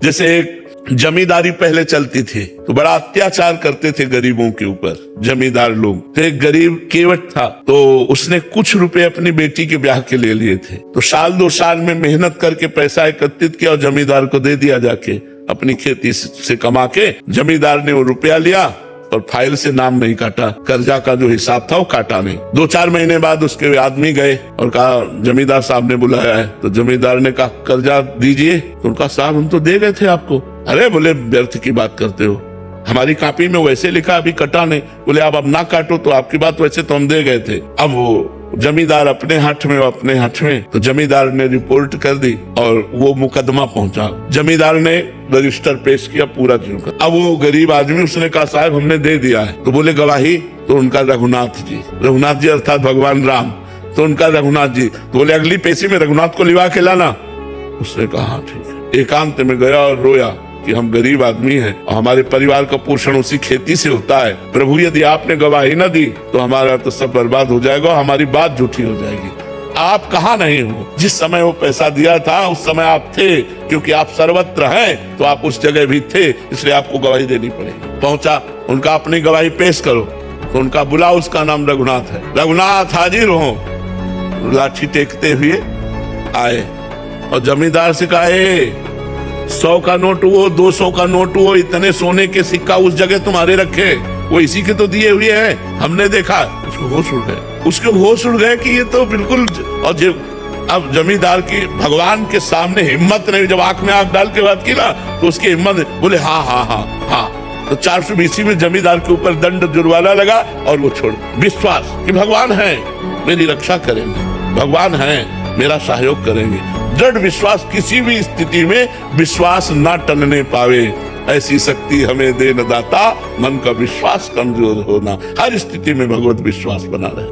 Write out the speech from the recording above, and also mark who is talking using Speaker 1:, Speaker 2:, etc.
Speaker 1: जैसे एक जमींदारी पहले चलती थी तो बड़ा अत्याचार करते थे गरीबों के ऊपर जमींदार लोग। तो एक गरीब केवट था, तो उसने कुछ रुपए अपनी बेटी के ब्याह के ले लिए थे। तो साल 2 साल में मेहनत करके पैसा एकत्रित किया और जमींदार को दे दिया जाके। अपनी खेती से कमा के जमींदार ने वो रुपया लिया और फाइल से नाम नहीं काटा, कर्जा का जो हिसाब था वो काटा नहीं। 2-4 महीने बाद उसके आदमी गए और कहा जमींदार साहब ने बुलाया है। तो जमींदार ने कहा कर्जा दीजिए। तो उनका साहब हम तो दे गए थे आपको। अरे बोले व्यर्थ की बात करते हो, हमारी कॉपी में वैसे लिखा अभी कटा नहीं। बोले अब ना काटो तो आपकी बात, वैसे तो हम दे गए थे। अब वो जमींदार अपने हाथ में तो जमींदार ने रिपोर्ट कर दी और वो मुकदमा पहुंचा। जमींदार ने रजिस्टर पेश किया पूरा चीज। अब वो गरीब आदमी उसने कहा साहब हमने दे दिया है। तो बोले गवाही? तो उनका रघुनाथ जी अर्थात भगवान राम। तो उनका रघुनाथ जी। तो बोले अगली पेशी में रघुनाथ को लिवा के लाना। उसने कहा हाँ ठीक है। एकांत में गया और रोया कि हम गरीब आदमी हैं और हमारे परिवार का पोषण उसी खेती से होता है। प्रभु यदि आपने गवाही न दी तो हमारा तो सब बर्बाद हो जाएगा, हमारी बात झूठी हो जाएगी। आप कहाँ नहीं हो? जिस समय वो पैसा दिया था उस समय आप थे, क्योंकि आप सर्वत्र हैं तो आप उस जगह भी थे, इसलिए आपको गवाही देनी पड़ेगी। पहुंचा, उनका अपनी गवाही पेश करो। तो उनका बुला, उसका नाम रघुनाथ है। रघुनाथ हाजिर हो। लाठी टेकते हुए आए और जमींदार से कहा 100 का नोट हुआ, 200 का नोट हुआ, इतने सोने के सिक्का उस जगह तुम्हारे रखे, वो इसी के तो दिए हुए हैं, हमने देखा। उसको होश उड़ गए कि ये तो बिल्कुल। और अब जमींदार की भगवान के सामने हिम्मत नहीं, जब आंख में आंख डाल के बात की ना तो उसकी हिम्मत। बोले हाँ हाँ हाँ हाँ। तो 420 में जमींदार के ऊपर दंड जुर्माना लगा और वो छोड़। विश्वास कि भगवान है मेरी रक्षा करेंगे, भगवान है मेरा सहयोग करेंगे। दृढ़ विश्वास, किसी भी स्थिति में विश्वास ना टलने पावे, ऐसी शक्ति हमें दे न दाता। मन का विश्वास कमजोर होना, हर स्थिति में भगवत विश्वास बना रहे।